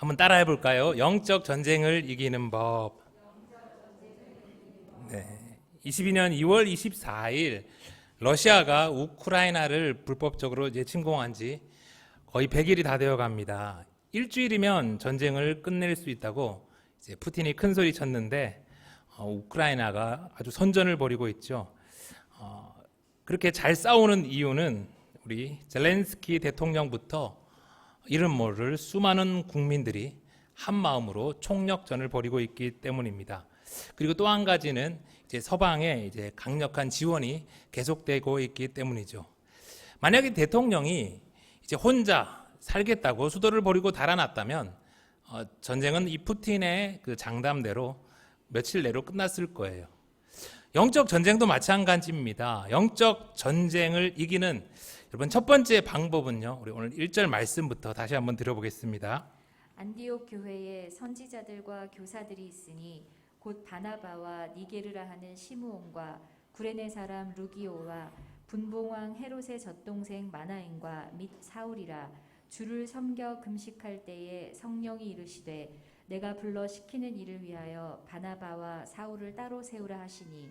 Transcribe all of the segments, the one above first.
한번 따라해 볼까요? 영적 전쟁을 이기는 법. 네. 22년 2월 24일 러시아가 우크라이나를 불법적으로 이제 침공한 지 거의 100일이 다 되어 갑니다. 일주일이면 전쟁을 끝낼 수 있다고 이제 푸틴이 큰 소리 쳤는데 우크라이나가 아주 선전을 벌이고 있죠. 그렇게 잘 싸우는 이유는 우리 젤렌스키 대통령부터 이름 모를 수많은 국민들이 한 마음으로 총력전을 벌이고 있기 때문입니다. 그리고 또 한 가지는 이제 서방의 이제 강력한 지원이 계속되고 있기 때문이죠. 만약에 대통령이 이제 혼자 살겠다고 수도를 버리고 달아났다면 전쟁은 이 푸틴의 그 장담대로 며칠 내로 끝났을 거예요. 영적 전쟁도 마찬가지입니다. 영적 전쟁을 이기는 여러분 첫 번째 방법은요. 우리 오늘 1절 말씀부터 다시 한번 들어보겠습니다. 안디옥 교회에 선지자들과 교사들이 있으니 곧 바나바와 니게르라 하는 시므온과 구레네 사람 루기오와 분봉왕 헤롯의 젖동생 마나엔과 및 사울이라. 주를 섬겨 금식할 때에 성령이 이르시되 내가 불러 시키는 일을 위하여 바나바와 사울을 따로 세우라 하시니.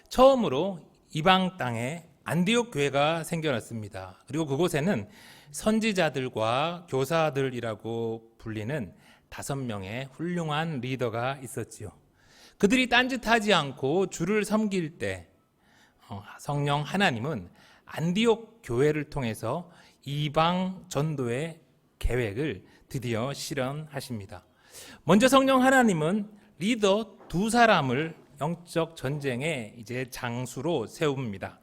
처음으로 이방 땅에 안디옥 교회가 생겨났습니다. 그리고 그곳에는 선지자들과 교사들이라고 불리는 5명의 훌륭한 리더가 있었지요. 그들이 딴짓하지 않고 주를 섬길 때 성령 하나님은 안디옥 교회를 통해서 이방 전도의 계획을 드디어 실현하십니다. 먼저 성령 하나님은 리더 2사람을 영적 전쟁의 이제 장수로 세웁니다.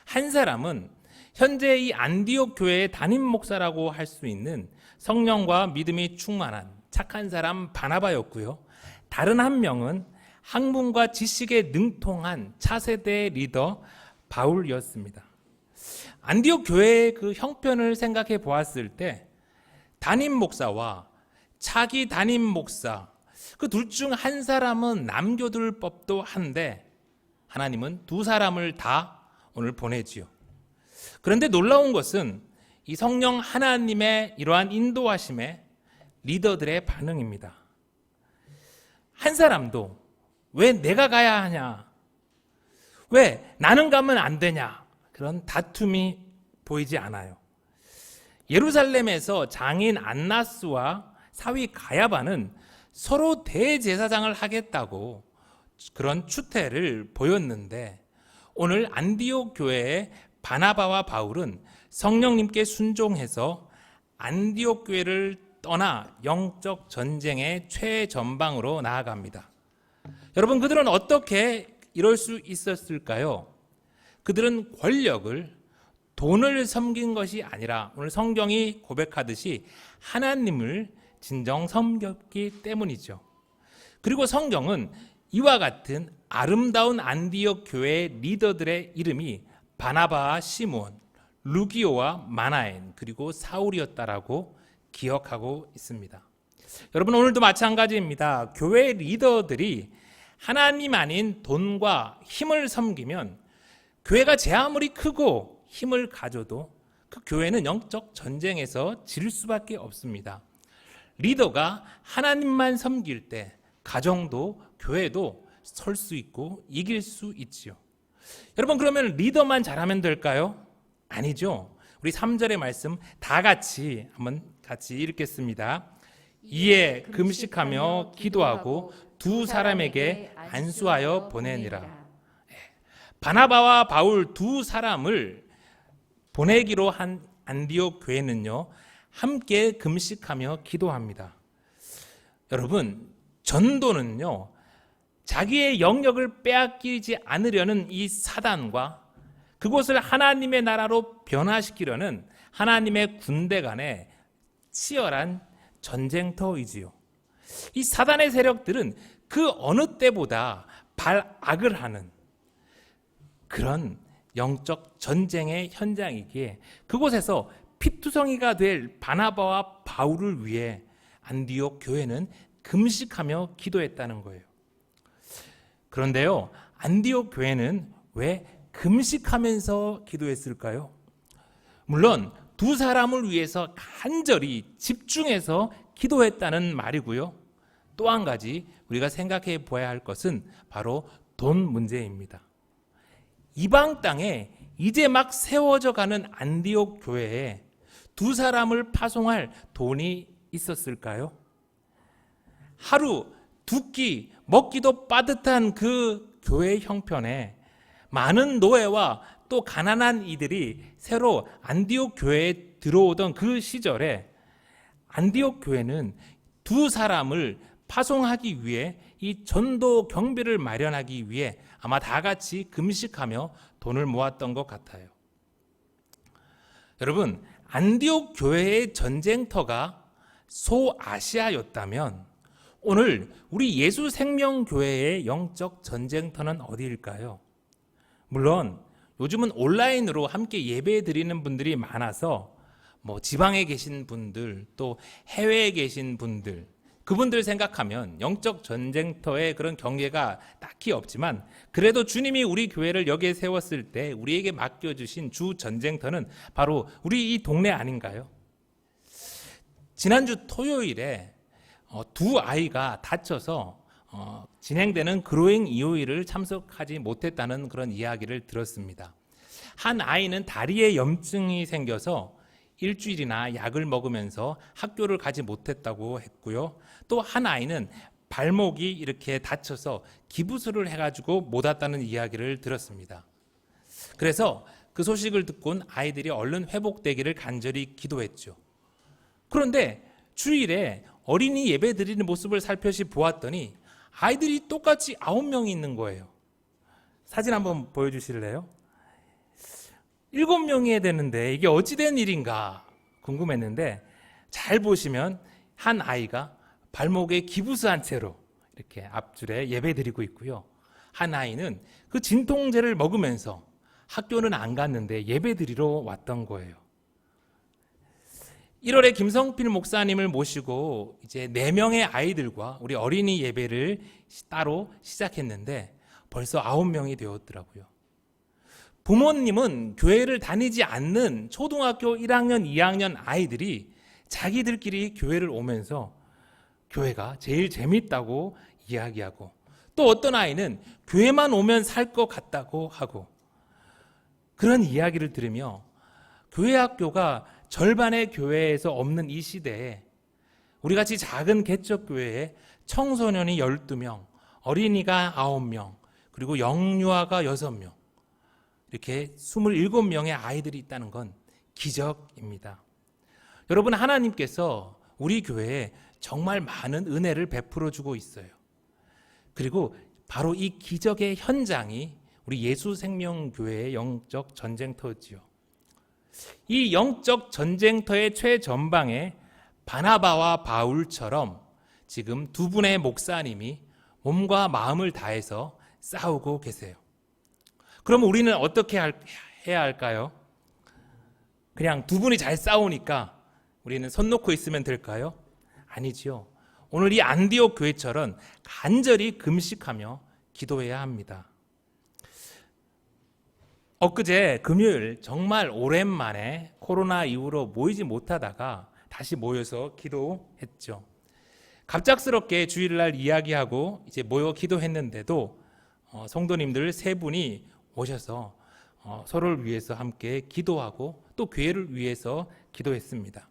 한 사람은 현재 이 안디옥 교회의 담임 목사라고 할 수 있는 성령과 믿음이 충만한 착한 사람 바나바였고요. 다른 한 명은 학문과 지식에 능통한 차세대 리더 바울이었습니다. 안디옥 교회의 그 형편을 생각해 보았을 때 담임 목사와 차기 담임 목사 그 둘 중 한 사람은 남겨둘 법도 한데 하나님은 2사람을 다 오늘 보내지요. 그런데 놀라운 것은 이 성령 하나님의 이러한 인도하심에 리더들의 반응입니다. 한 사람도 왜 내가 가야 하냐? 왜 나는 가면 안 되냐? 그런 다툼이 보이지 않아요. 예루살렘에서 장인 안나스와 사위 가야바는 서로 대제사장을 하겠다고 그런 추태를 보였는데 오늘 안디옥 교회의 바나바와 바울은 성령님께 순종해서 안디옥 교회를 떠나 영적 전쟁의 최전방으로 나아갑니다. 여러분, 그들은 어떻게 이럴 수 있었을까요? 그들은 권력을, 돈을 섬긴 것이 아니라 오늘 성경이 고백하듯이 하나님을 진정 섬겼기 때문이죠. 그리고 성경은 이와 같은 아름다운 안디옥 교회의 리더들의 이름이 바나바와 시므온, 루기오와 마나엔 그리고 사울이었다라고 기억하고 있습니다. 여러분, 오늘도 마찬가지입니다. 교회 리더들이 하나님 아닌 돈과 힘을 섬기면 교회가 제 아무리 크고 힘을 가져도 그 교회는 영적 전쟁에서 질 수밖에 없습니다. 리더가 하나님만 섬길 때 가정도 교회도 설 수 있고 이길 수 있지요. 여러분, 그러면 리더만 잘하면 될까요? 아니죠. 우리 3절의 말씀 다 같이 한번 같이 읽겠습니다. 이에 금식하며 기도하고 2사람에게 안수하여 보내니라. 바나바와 바울 2사람을 보내기로 한 안디옥 교회는요, 함께 금식하며 기도합니다. 여러분, 전도는요, 자기의 영역을 빼앗기지 않으려는 이 사단과 그곳을 하나님의 나라로 변화시키려는 하나님의 군대 간의 치열한 전쟁터이지요. 이 사단의 세력들은 그 어느 때보다 발악을 하는 그런 영적 전쟁의 현장이기에 그곳에서 피투성이가 될 바나바와 바울을 위해 안디옥 교회는 금식하며 기도했다는 거예요. 그런데요, 안디옥 교회는 왜 금식하면서 기도했을까요? 물론 2사람을 위해서 간절히 집중해서 기도했다는 말이고요. 또 한 가지 우리가 생각해 보아야 할 것은 바로 돈 문제입니다. 이방 땅에 이제 막 세워져 가는 안디옥 교회에 두 사람을 파송할 돈이 있었을까요? 하루 두 끼 먹기도 빠듯한 그 교회 형편에 많은 노예와 또 가난한 이들이 새로 안디옥 교회에 들어오던 그 시절에 안디옥 교회는 두 사람을 파송하기 위해 이 전도 경비를 마련하기 위해 아마 다 같이 금식하며 돈을 모았던 것 같아요. 여러분, 안디옥 교회의 전쟁터가 소아시아였다면 오늘 우리 예수생명교회의 영적 전쟁터는 어디일까요? 물론 요즘은 온라인으로 함께 예배 드리는 분들이 많아서 지방에 계신 분들 또 해외에 계신 분들 그분들 생각하면 영적 전쟁터의 그런 경계가 딱히 없지만 그래도 주님이 우리 교회를 여기에 세웠을 때 우리에게 맡겨주신 주 전쟁터는 바로 우리 이 동네 아닌가요? 지난주 토요일에 두 아이가 다쳐서 진행되는 그로잉 EOE를 참석하지 못했다는 그런 이야기를 들었습니다. 한 아이는 다리에 염증이 생겨서 일주일이나 약을 먹으면서 학교를 가지 못했다고 했고요. 또 한 아이는 발목이 이렇게 다쳐서 기부스를 해가지고 못 왔다는 이야기를 들었습니다. 그래서 그 소식을 듣곤 아이들이 얼른 회복되기를 간절히 기도했죠. 그런데 주일에 어린이 예배 드리는 모습을 살펴시 보았더니 아이들이 똑같이 9명이 있는 거예요. 사진 한번 보여주실래요? 7명이어야 되는데 이게 어찌된 일인가 궁금했는데 잘 보시면 한 아이가 발목에 기부스한 채로 이렇게 앞줄에 예배 드리고 있고요. 한 아이는 그 진통제를 먹으면서 학교는 안 갔는데 예배 드리러 왔던 거예요. 1월에 김성필 목사님을 모시고 이제 4명의 아이들과 우리 어린이 예배를 따로 시작했는데 벌써 9명이 되었더라고요. 부모님은 교회를 다니지 않는 초등학교 1학년, 2학년 아이들이 자기들끼리 교회를 오면서 교회가 제일 재밌다고 이야기하고 또 어떤 아이는 교회만 오면 살 것 같다고 하고 그런 이야기를 들으며 교회 학교가 절반의 교회에서 없는 이 시대에 우리같이 작은 개척교회에 청소년이 12명, 어린이가 9명, 그리고 영유아가 6명 이렇게 27명의 아이들이 있다는 건 기적입니다. 여러분, 하나님께서 우리 교회에 정말 많은 은혜를 베풀어 주고 있어요. 그리고 바로 이 기적의 현장이 우리 예수생명교회의 영적 전쟁터지요. 이 영적 전쟁터의 최전방에 바나바와 바울처럼 지금 두 분의 목사님이 몸과 마음을 다해서 싸우고 계세요. 그럼 우리는 어떻게 해야 할까요? 그냥 두 분이 잘 싸우니까 우리는 손 놓고 있으면 될까요? 아니지요. 오늘 이 안디옥 교회처럼 간절히 금식하며 기도해야 합니다. 엊그제 금요일 정말 오랜만에 코로나 이후로 모이지 못하다가 다시 모여서 기도했죠. 갑작스럽게 주일날 이야기하고 이제 모여 기도했는데도 성도님들 3분이 오셔서 서로를 위해서 함께 기도하고 또 교회를 위해서 기도했습니다.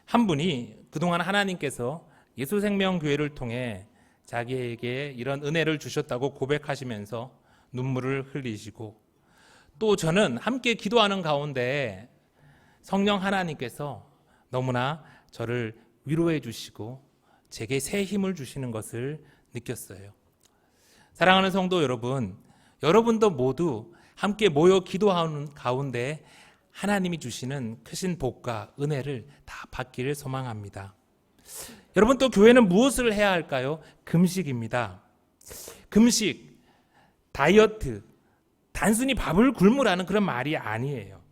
한 분이 그동안 하나님께서 예수생명교회를 통해 자기에게 이런 은혜를 주셨다고 고백하시면서 눈물을 흘리시고 또 저는 함께 기도하는 가운데 성령 하나님께서 너무나 저를 위로해 주시고 제게 새 힘을 주시는 것을 느꼈어요. 사랑하는 성도 여러분, 여러분도 모두 함께 모여 기도하는 가운데 하나님이 주시는 크신 복과 은혜를 다 받기를 소망합니다. 여러분, 또 교회는 무엇을 해야 할까요? 금식입니다. 금식, 다이어트, 단순히 밥을 굶으라는 그런 말이 아니에요.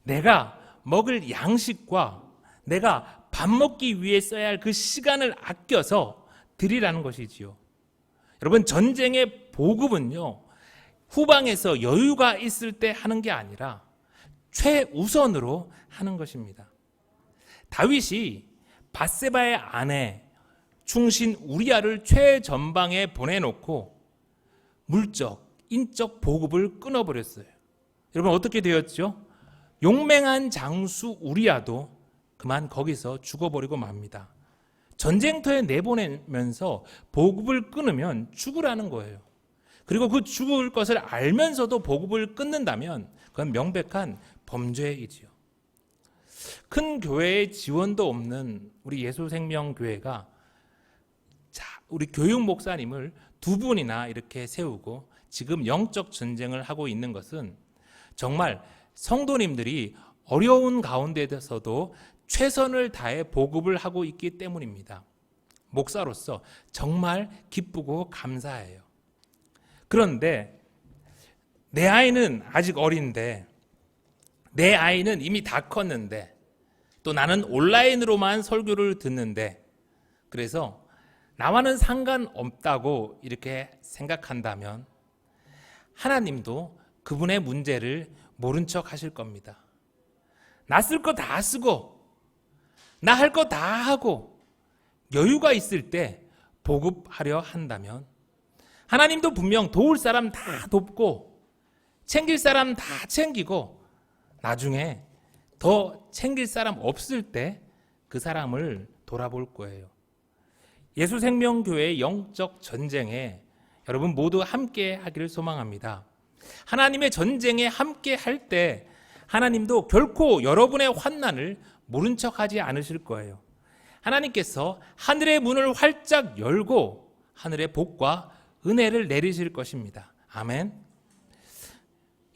내가 먹을 양식과 내가 밥 먹기 위해 써야 할 그 시간을 아껴서 드리라는 것이지요. 여러분, 전쟁의 보급은요, 후방에서 여유가 있을 때 하는 게 아니라 최우선으로 하는 것입니다. 다윗이 밧세바의 아내 충신 우리아를 최전방에 보내놓고 물적, 인적 보급을 끊어버렸어요. 여러분 어떻게 되었죠? 용맹한 장수 우리아도 그만 거기서 죽어버리고 맙니다. 전쟁터에 내보내면서 보급을 끊으면 죽으라는 거예요. 그리고 그 죽을 것을 알면서도 보급을 끊는다면 그건 명백한 범죄이지요. 큰 교회의 지원도 없는 우리 예수생명교회가 우리 교육 목사님을 두 분이나 이렇게 세우고 지금 영적 전쟁을 하고 있는 것은 정말 성도님들이 어려운 가운데서도 최선을 다해 보급을 하고 있기 때문입니다. 목사로서 정말 기쁘고 감사해요. 그런데 내 아이는 아직 어린데, 내 아이는 이미 다 컸는데, 또 나는 온라인으로만 설교를 듣는데, 그래서 나와는 상관없다고 이렇게 생각한다면 하나님도 그분의 문제를 모른 척 하실 겁니다. 나 쓸 거 다 쓰고 나 할 거 다 하고 여유가 있을 때 보급하려 한다면 하나님도 분명 도울 사람 다 돕고 챙길 사람 다 챙기고 나중에 더 챙길 사람 없을 때 그 사람을 돌아볼 거예요. 예수생명교회의 영적 전쟁에 여러분 모두 함께 하기를 소망합니다. 하나님의 전쟁에 함께 할 때 하나님도 결코 여러분의 환난을 모른 척하지 않으실 거예요. 하나님께서 하늘의 문을 활짝 열고 하늘의 복과 은혜를 내리실 것입니다. 아멘.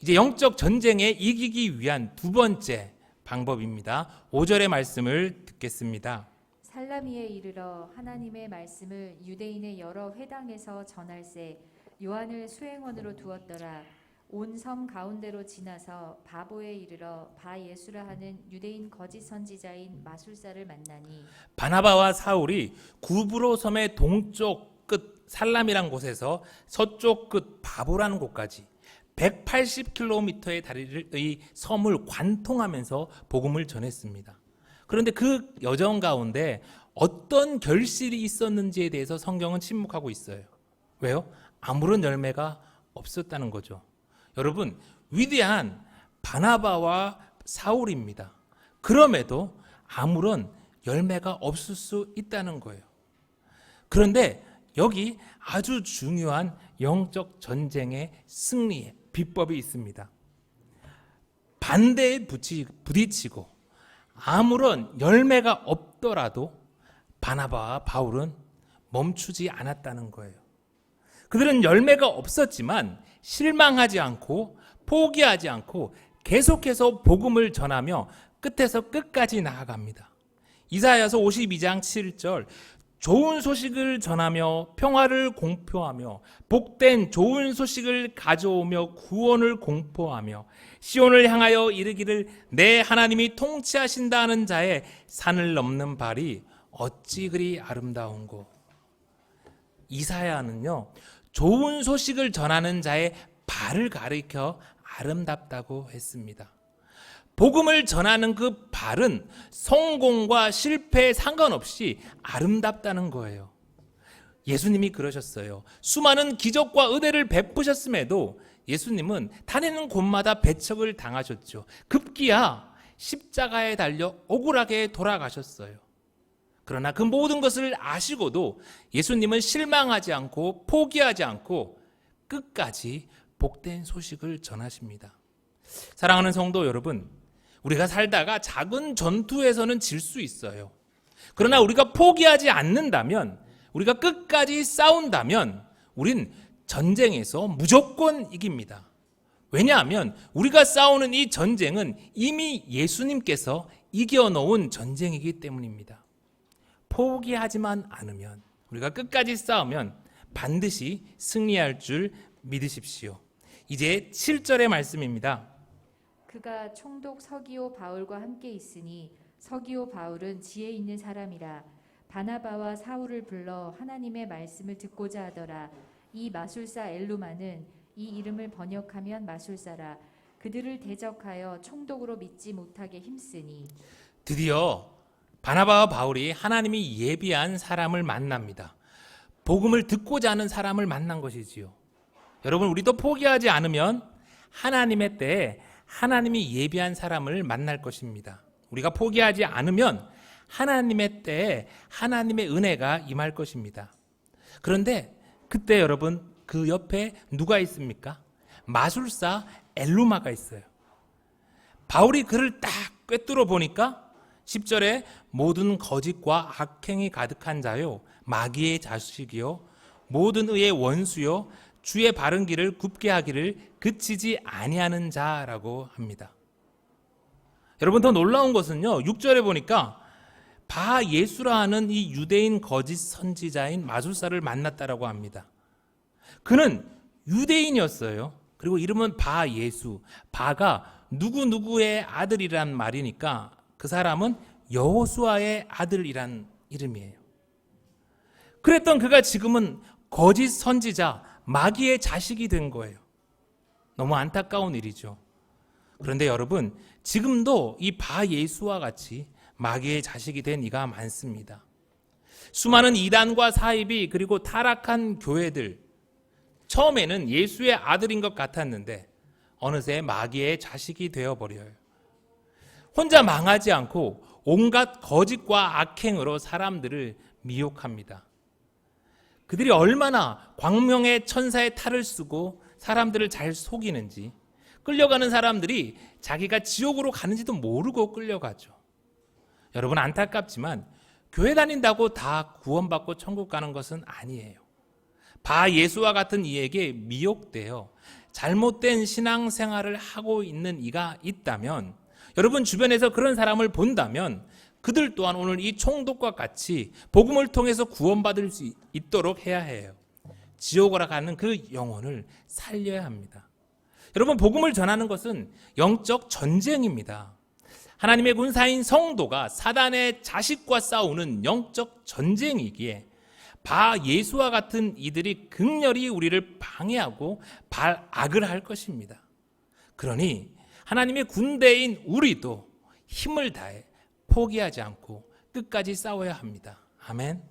이제 영적 전쟁에 이기기 위한 두 번째 방법입니다. 5절의 말씀을 듣겠습니다. 살라미에 이르러 하나님의 말씀을 유대인의 여러 회당에서 전할세 요한을 수행원으로 두었더라. 온 섬 가운데로 지나서 바보에 이르러 바 예수라 하는 유대인 거짓 선지자인 마술사를 만나니 바나바와 사울이 구브로 섬의 동쪽 끝 살람이란 곳에서 서쪽 끝 바보라는 곳까지 180km의 다리의 섬을 관통하면서 복음을 전했습니다. 그런데 그 여정 가운데 어떤 결실이 있었는지에 대해서 성경은 침묵하고 있어요. 왜요? 아무런 열매가 없었다는 거죠. 여러분, 위대한 바나바와 사울입니다. 그럼에도 아무런 열매가 없을 수 있다는 거예요. 그런데 여기 아주 중요한 영적 전쟁의 승리의 비법이 있습니다. 반대에 부딪히고 아무런 열매가 없더라도 바나바와 바울은 멈추지 않았다는 거예요. 그들은 열매가 없었지만 실망하지 않고 포기하지 않고 계속해서 복음을 전하며 끝에서 끝까지 나아갑니다. 이사야서 52장 7절 좋은 소식을 전하며 평화를 공표하며 복된 좋은 소식을 가져오며 구원을 공포하며 시온을 향하여 이르기를 내 하나님이 통치하신다는 자의 산을 넘는 발이 어찌 그리 아름다운고. 이사야는요, 좋은 소식을 전하는 자의 발을 가리켜 아름답다고 했습니다. 복음을 전하는 그 발은 성공과 실패에 상관없이 아름답다는 거예요. 예수님이 그러셨어요. 수많은 기적과 은혜를 베푸셨음에도 예수님은 다니는 곳마다 배척을 당하셨죠. 급기야 십자가에 달려 억울하게 돌아가셨어요. 그러나 그 모든 것을 아시고도 예수님은 실망하지 않고 포기하지 않고 끝까지 복된 소식을 전하십니다. 사랑하는 성도 여러분, 우리가 살다가 작은 전투에서는 질 수 있어요. 그러나 우리가 포기하지 않는다면, 우리가 끝까지 싸운다면 우린 전쟁에서 무조건 이깁니다. 왜냐하면 우리가 싸우는 이 전쟁은 이미 예수님께서 이겨놓은 전쟁이기 때문입니다. 포기하지만 않으면, 우리가 끝까지 싸우면 반드시 승리할 줄 믿으십시오. 이제 7절의 말씀입니다. 그가 총독 서기오 바울과 함께 있으니 서기오 바울은 지혜 있는 사람이라 바나바와 사울을 불러 하나님의 말씀을 듣고자 하더라. 이 마술사 엘루마는 이 이름을 번역하면 마술사라. 그들을 대적하여 총독으로 믿지 못하게 힘쓰니. 드디어 바나바와 바울이 하나님이 예비한 사람을 만납니다. 복음을 듣고자 하는 사람을 만난 것이지요. 여러분, 우리도 포기하지 않으면 하나님의 때에 하나님이 예비한 사람을 만날 것입니다. 우리가 포기하지 않으면 하나님의 때에 하나님의 은혜가 임할 것입니다. 그런데 그때 여러분, 그 옆에 누가 있습니까? 마술사 엘루마가 있어요. 바울이 그를 딱 꿰뚫어 보니까 10절에 모든 거짓과 악행이 가득한 자요, 마귀의 자식이요, 모든 의의 원수요, 주의 바른 길을 굽게 하기를 그치지 아니하는 자라고 합니다. 여러분, 더 놀라운 것은요, 6절에 보니까 바 예수라 하는 이 유대인 거짓 선지자인 마술사를 만났다라고 합니다. 그는 유대인이었어요. 그리고 이름은 바 예수. 바가 누구누구의 아들이란 말이니까 그 사람은 여호수아의 아들이란 이름이에요. 그랬던 그가 지금은 거짓 선지자, 마귀의 자식이 된 거예요. 너무 안타까운 일이죠. 그런데 여러분, 지금도 이 바 예수와 같이 마귀의 자식이 된 이가 많습니다. 수많은 이단과 사입이, 그리고 타락한 교회들, 처음에는 예수의 아들인 것 같았는데 어느새 마귀의 자식이 되어버려요. 혼자 망하지 않고 온갖 거짓과 악행으로 사람들을 미혹합니다. 그들이 얼마나 광명의 천사의 탈을 쓰고 사람들을 잘 속이는지, 끌려가는 사람들이 자기가 지옥으로 가는지도 모르고 끌려가죠. 여러분, 안타깝지만 교회 다닌다고 다 구원받고 천국 가는 것은 아니에요. 바 예수와 같은 이에게 미혹되어 잘못된 신앙생활을 하고 있는 이가 있다면, 여러분 주변에서 그런 사람을 본다면 그들 또한 오늘 이 총독과 같이 복음을 통해서 구원받을 수 있도록 해야 해요. 지옥으로 가는 그 영혼을 살려야 합니다. 여러분, 복음을 전하는 것은 영적 전쟁입니다. 하나님의 군사인 성도가 사단의 자식과 싸우는 영적 전쟁이기에 바 예수와 같은 이들이 극렬히 우리를 방해하고 악을 할 것입니다. 그러니 하나님의 군대인 우리도 힘을 다해 포기하지 않고 끝까지 싸워야 합니다. 아멘.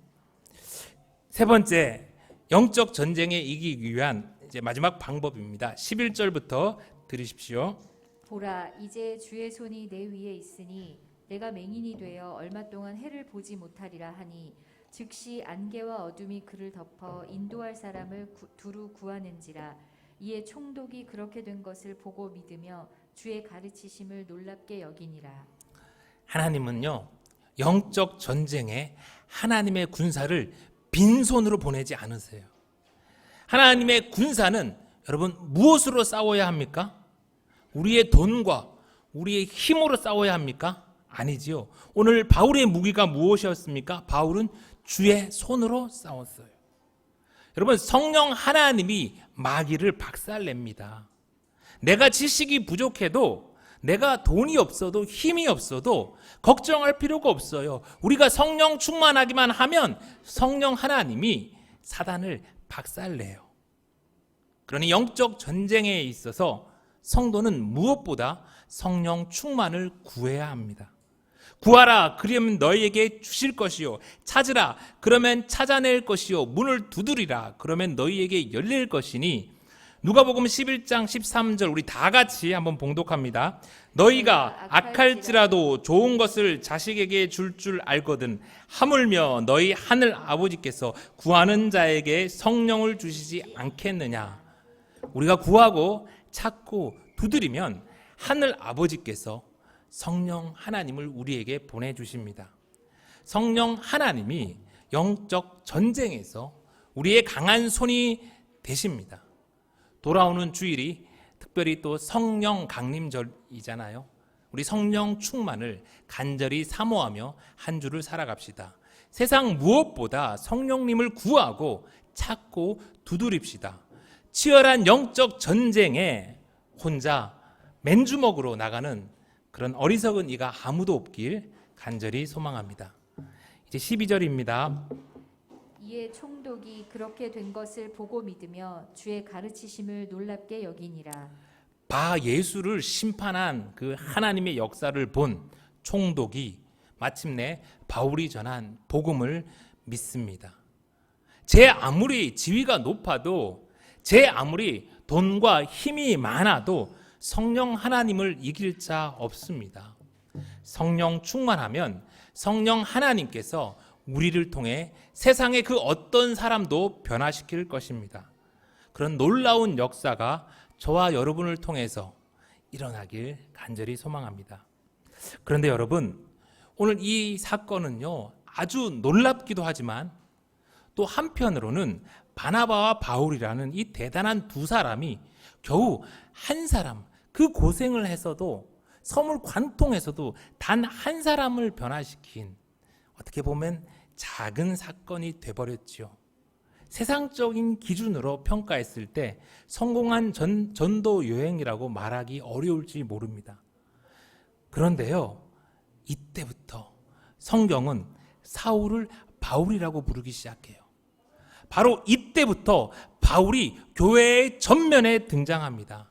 세 번째, 영적 전쟁에 이기기 위한 이제 마지막 방법입니다. 11절부터 들으십시오. 보라, 이제 주의 손이 내 위에 있으니 내가 맹인이 되어 얼마 동안 해를 보지 못하리라 하니, 즉시 안개와 어둠이 그를 덮어 인도할 사람을 두루 구하는지라. 이에 총독이 그렇게 된 것을 보고 믿으며 주의 가르치심을 놀랍게 여기니라. 하나님은요, 영적 전쟁에 하나님의 군사를 빈손으로 보내지 않으세요. 하나님의 군사는 여러분 무엇으로 싸워야 합니까? 우리의 돈과 우리의 힘으로 싸워야 합니까? 아니지요. 오늘 바울의 무기가 무엇이었습니까? 바울은 주의 손으로 싸웠어요. 여러분, 성령 하나님이 마귀를 박살냅니다. 내가 지식이 부족해도, 내가 돈이 없어도, 힘이 없어도 걱정할 필요가 없어요. 우리가 성령 충만하기만 하면 성령 하나님이 사단을 박살내요. 그러니 영적 전쟁에 있어서 성도는 무엇보다 성령 충만을 구해야 합니다. 구하라, 그러면 너희에게 주실 것이요. 찾으라, 그러면 찾아낼 것이요. 문을 두드리라, 그러면 너희에게 열릴 것이니. 누가복음 11장 13절 우리 다 같이 한번 봉독합니다. 너희가 악할지라도 좋은 것을 자식에게 줄 알거든 하물며 너희 하늘 아버지께서 구하는 자에게 성령을 주시지 않겠느냐. 우리가 구하고 찾고 두드리면 하늘 아버지께서 성령 하나님을 우리에게 보내주십니다. 성령 하나님이 영적 전쟁에서 우리의 강한 손이 되십니다. 돌아오는 주일이 특별히 또 성령 강림절이잖아요. 우리 성령 충만을 간절히 사모하며 한 주를 살아갑시다. 세상 무엇보다 성령님을 구하고 찾고 두드립시다. 치열한 영적 전쟁에 혼자 맨주먹으로 나가는 그런 어리석은 이가 아무도 없길 간절히 소망합니다. 이제 12절입니다. 이에 총독이 그렇게 된 것을 보고 믿으며 주의 가르치심을 놀랍게 여기니라. 바 예수를 심판한 그 하나님의 역사를 본 총독이 마침내 바울이 전한 복음을 믿습니다. 제 아무리 지위가 높아도, 제 아무리 돈과 힘이 많아도 성령 하나님을 이길 자 없습니다. 성령 충만하면 성령 하나님께서 우리를 통해 세상의 그 어떤 사람도 변화시킬 것입니다. 그런 놀라운 역사가 저와 여러분을 통해서 일어나길 간절히 소망합니다. 그런데 여러분, 오늘 이 사건은요, 아주 놀랍기도 하지만 또 한편으로는 바나바와 바울이라는 이 대단한 두 사람이 겨우 한 사람, 그 고생을 해서도, 섬을 관통해서도 단 한 사람을 변화시킨, 어떻게 보면 작은 사건이 돼버렸지요. 세상적인 기준으로 평가했을 때 성공한 전도 여행이라고 말하기 어려울지 모릅니다. 그런데요, 이때부터 성경은 사울을 바울이라고 부르기 시작해요. 바로 이때부터 바울이 교회의 전면에 등장합니다.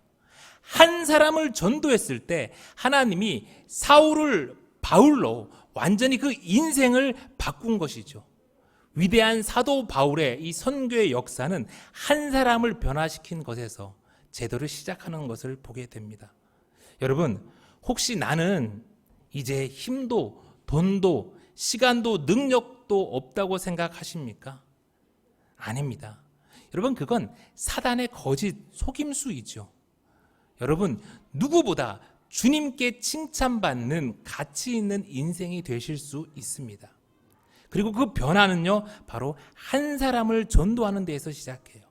한 사람을 전도했을 때 하나님이 사울을 바울로 완전히 그 인생을 바꾼 것이죠. 위대한 사도 바울의 이 선교의 역사는 한 사람을 변화시킨 것에서 제대로 시작하는 것을 보게 됩니다. 여러분, 혹시 나는 이제 힘도 돈도 시간도 능력도 없다고 생각하십니까? 아닙니다. 여러분, 그건 사단의 거짓 속임수이죠. 여러분, 누구보다 주님께 칭찬받는 가치 있는 인생이 되실 수 있습니다. 그리고 그 변화는요, 바로 한 사람을 전도하는 데에서 시작해요.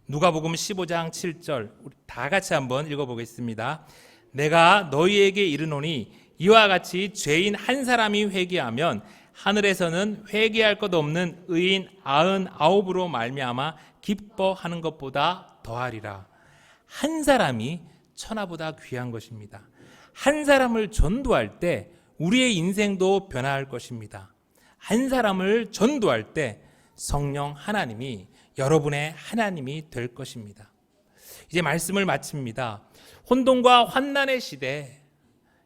누가복음 15장 7절, 우리 다 같이 한번 읽어보겠습니다. 내가 너희에게 이르노니 이와 같이 죄인 한 사람이 회개하면 하늘에서는 회개할 것 없는 의인 99으로 말미암아 기뻐하는 것보다 더하리라. 한 사람이 천하보다 귀한 것입니다. 한 사람을 전도할 때 우리의 인생도 변화할 것입니다. 한 사람을 전도할 때 성령 하나님이 여러분의 하나님이 될 것입니다. 이제 말씀을 마칩니다. 혼돈과 환난의 시대,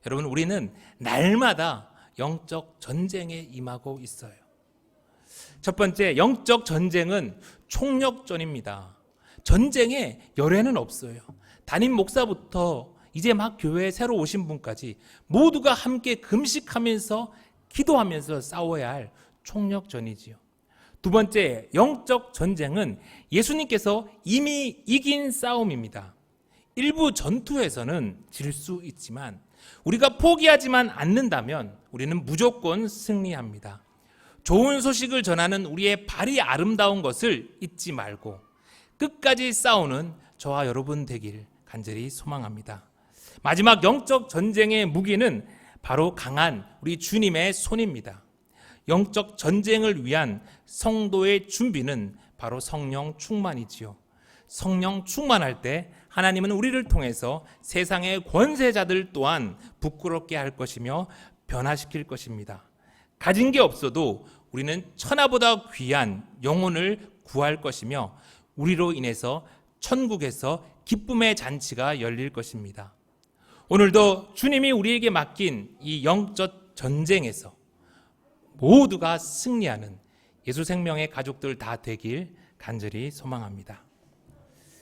여러분, 우리는 날마다 영적 전쟁에 임하고 있어요. 첫 번째, 영적 전쟁은 총력전입니다. 전쟁에 열애는 없어요. 담임 목사부터 이제 막 교회에 새로 오신 분까지 모두가 함께 금식하면서 기도하면서 싸워야 할 총력전이지요. 두 번째, 영적 전쟁은 예수님께서 이미 이긴 싸움입니다. 일부 전투에서는 질 수 있지만 우리가 포기하지만 않는다면 우리는 무조건 승리합니다. 좋은 소식을 전하는 우리의 발이 아름다운 것을 잊지 말고 끝까지 싸우는 저와 여러분 되길 간절히 소망합니다. 마지막 영적 전쟁의 무기는 바로 강한 우리 주님의 손입니다. 영적 전쟁을 위한 성도의 준비는 바로 성령 충만이지요. 성령 충만할 때 하나님은 우리를 통해서 세상의 권세자들 또한 부끄럽게 할 것이며 변화시킬 것입니다. 가진 게 없어도 우리는 천하보다 귀한 영혼을 구할 것이며 우리로 인해서 천국에서 기쁨의 잔치가 열릴 것입니다. 오늘도 주님이 우리에게 맡긴 이 영적 전쟁에서 모두가 승리하는 예수 생명의 가족들 다 되길 간절히 소망합니다.